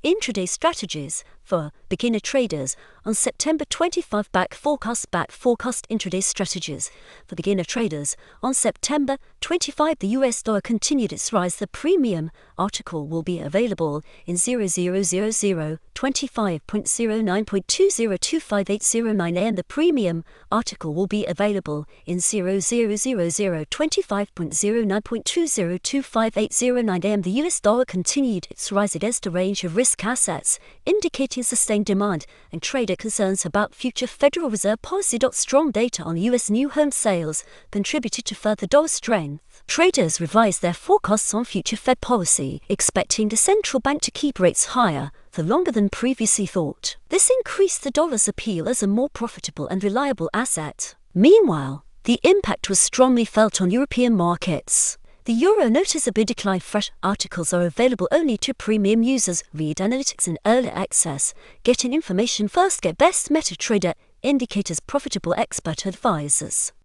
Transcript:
Intraday Strategies for beginner traders on September 25. Back forecast Intraday Strategies for beginner traders on September 25. The US dollar continued its rise. The premium article will be available in 000025.09.202580 AM. The premium article will be available in 000025.09.202580 AM. The US dollar continued its rise against a range of risk assets, indicating sustained demand and trader concerns about future Federal Reserve policy.Strong data on U.S. new home sales contributed to further dollar strength. Traders revised their forecasts on future Fed policy, expecting the central bank to keep rates higher for longer than previously thought. This increased the dollar's appeal as a more profitable and reliable asset. Meanwhile, the impact was strongly felt on European markets. The euro noticeably declined. Fresh articles are available only to premium users. Read analytics in early access. Getting information first. Get best MetaTrader indicators. Profitable expert advisors.